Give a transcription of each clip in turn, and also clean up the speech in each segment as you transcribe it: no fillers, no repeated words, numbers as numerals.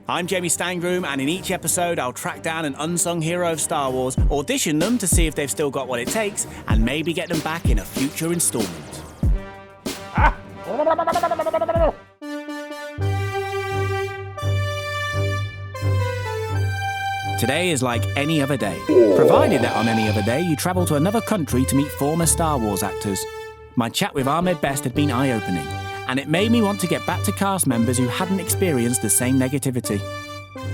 I'm Jamie Stangroom, and in each episode I'll track down an unsung hero of Star Wars, audition them to see if they've still got what it takes, and maybe get them back in a future instalment. Today is like any other day, provided that on any other day you travel to another country to meet former Star Wars actors. My chat with Ahmed Best had been eye-opening, and it made me want to get back to cast members who hadn't experienced the same negativity.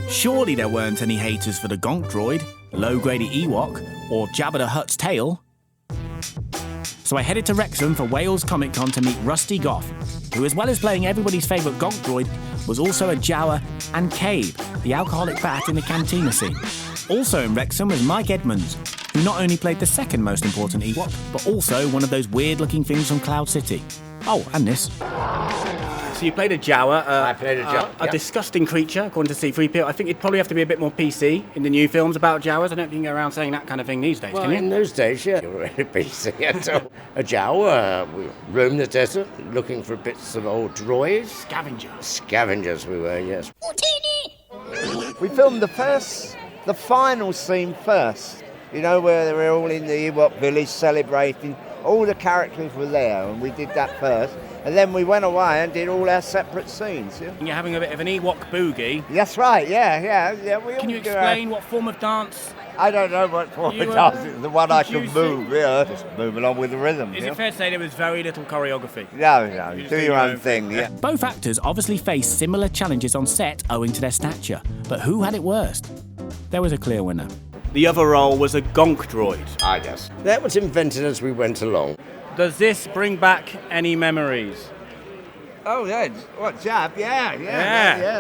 Surely there weren't any haters for the Gonk Droid, Logrey the Ewok, or Jabba the Hutt's tail. So I headed to Wrexham for Wales Comic Con to meet Rusty Goffe, who, as well as playing everybody's favourite Gonk Droid, was also a Jawa and Cabe, the alcoholic bat in the cantina scene. Also in Wrexham was Mike Edmonds, who not only played the second most important Ewok, but also one of those weird-looking things from Cloud City. Oh, and this. So you played a Jawa. I played a Jawa. A disgusting creature, according to C-3PO. I think it'd probably have to be a bit more PC in the new films about Jawas. I don't think you can go around saying that kind of thing these days, Well, can you? in those days, yeah, you were really PC. So a Jawa, we roamed the desert looking for bits of old droids. Scavengers we were, yes. We filmed the final scene first. You know, where they were all in the Ewok village celebrating. All the characters were there, and we did that first. And then we went away and did all our separate scenes. Yeah? And you're having a bit of an Ewok boogie. That's right, yeah. Can you explain what form of dance? I don't know what form of dance. It's the one I can move, just move along with the rhythm. Is it fair to say there was very little choreography? No, do your own thing, yeah. Both actors obviously faced similar challenges on set owing to their stature, but who had it worst? There was a clear winner. The other role was a Gonk Droid. Ah, yes. That was invented as we went along. Does this bring back any memories? Oh, yeah. What, Jab? Yeah,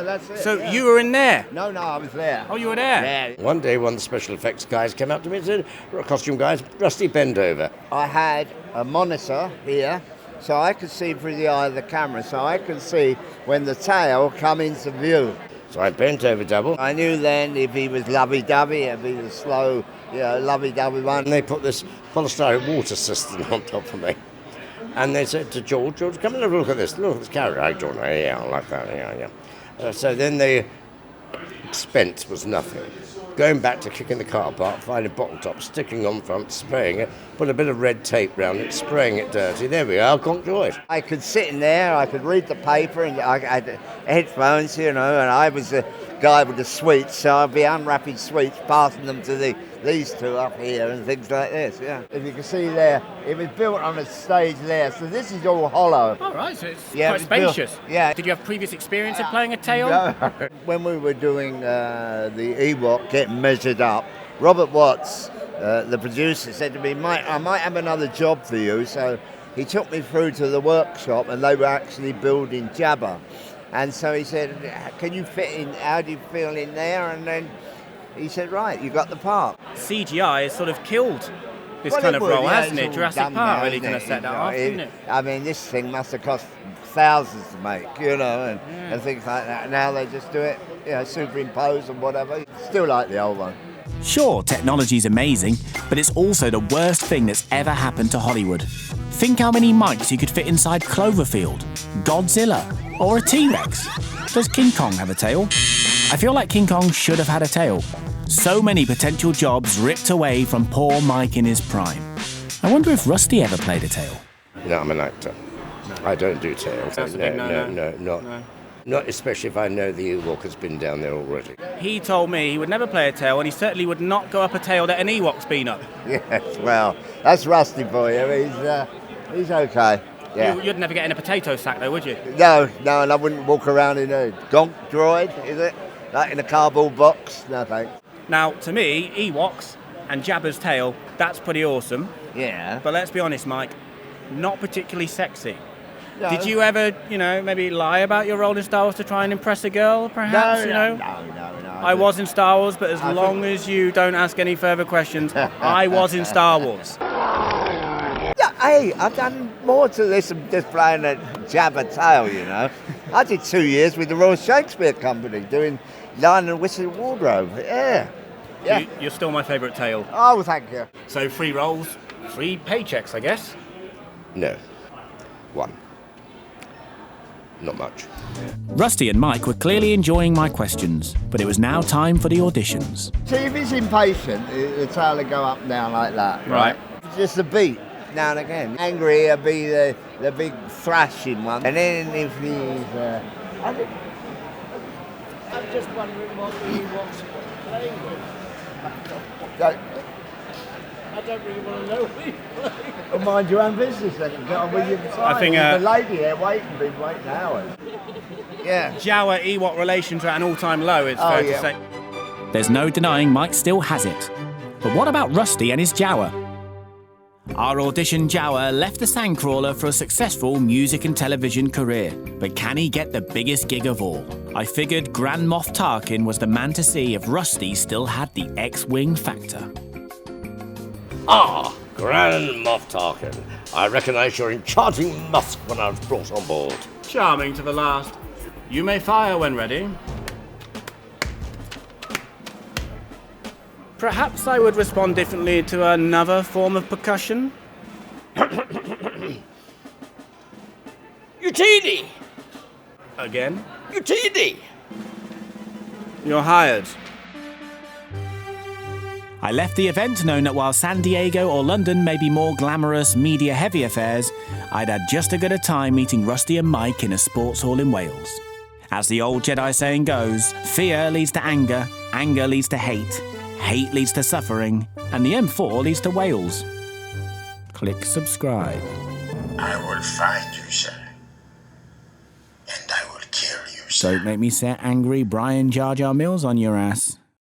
that's it. So yeah. you were in there? No, I was there. Oh, you were there? Yeah. One day, one of the special effects guys came up to me and said, costume guys, Rusty, bend over. I had a monitor here, so I could see through the eye of the camera, so I could see when the tail come into view. So I bent over double. I knew then if he was lovey-dovey, it'd be the slow, lovey-dovey one. And they put this polystyrene water cistern on top of me. And they said to George, come and have a look at this. Look at this character. I don't know. Yeah, I like that. Yeah. So then the expense was nothing. Going back to kicking the car apart, finding bottle top, sticking on front, spraying it, put a bit of red tape round it, spraying it dirty. There we are, Gonk Droid. I could sit in there, I could read the paper, and I had headphones, and I was the guy with the sweets, so I'd be unwrapping sweets, passing them to these two up here and things like this, yeah. If you can see there, it was built on a stage there, so this is all hollow. All right, so it's quite spacious. Yeah. Did you have previous experience of playing a tail? No. When we were doing the Ewok getting measured up, Robert Watts, the producer, said to me, I might have another job for you, so he took me through to the workshop, and they were actually building Jabba. And so he said, can you fit in, how do you feel in there? And then he said, right, you got the part. CGI has sort of killed this kind of role, hasn't it? Jurassic Park really kind of set that off, didn't it? I mean, this thing must have cost thousands to make, and things like that. Now they just do it, superimpose and whatever. Still like the old one. Sure, technology's amazing, but it's also the worst thing that's ever happened to Hollywood. Think how many mics you could fit inside Cloverfield, Godzilla, or a T-Rex. Does King Kong have a tail? I feel like King Kong should have had a tail. So many potential jobs ripped away from poor Mike in his prime. I wonder if Rusty ever played a tail. No, I'm an actor. No. I don't do tails. That's a big no. Not especially if I know the Ewok has been down there already. He told me he would never play a tail, and he certainly would not go up a tail that an Ewok's been up. Yes, well, that's Rusty for you. He's okay. Yeah. You'd never get in a potato sack, though, would you? No, and I wouldn't walk around in a Gonk Droid, is it? Like in a cardboard box? No, thanks. Now, to me, Ewoks and Jabba's tail, that's pretty awesome. Yeah. But let's be honest, Mike, not particularly sexy. No. Did you ever, maybe lie about your role in Star Wars to try and impress a girl, perhaps, No. I was in Star Wars, but as long as you don't ask any further questions, I was in Star Wars. Yeah, hey, I've done more to this than just playing a Jabba tail, I did 2 years with the Royal Shakespeare Company doing Lion and Whistle Wardrobe. Yeah. You're still my favourite tail. Oh, well, thank you. So 3 roles, 3 paychecks, I guess? No. 1. not much. Rusty and Mike were clearly enjoying my questions, but it was now time for the auditions. See, if he's impatient, the tail will go up and down like that. Right. Just a beat now and again. Angry will be the big thrashing one. And then if he's... I'm just wondering what the Ewoks are playing with. I don't really want to know what he's playing. Well, mind your own business then. Get on with your time. I think, the lady here been waiting hours. Yeah. Jawa Ewok relations are at an all-time low, it's fair to say. There's no denying Mike still has it. But what about Rusty and his Jawa? Our audition Jawa left the Sandcrawler for a successful music and television career. But can he get the biggest gig of all? I figured Grand Moff Tarkin was the man to see if Rusty still had the X-Wing factor. Ah, Grand Moff Tarkin. I recognise your enchanting musk when I was brought on board. Charming to the last. You may fire when ready. Perhaps I would respond differently to another form of percussion. Utini! Again? Utini! You're hired. I left the event knowing that while San Diego or London may be more glamorous, media-heavy affairs, I'd had just as good a time meeting Rusty and Mike in a sports hall in Wales. As the old Jedi saying goes, fear leads to anger, anger leads to hate, hate leads to suffering, and the M4 leads to Wales. Click subscribe. I will find you, sir. And I will kill you, sir. Don't make me set angry Brian Jar Jar Mills on your ass.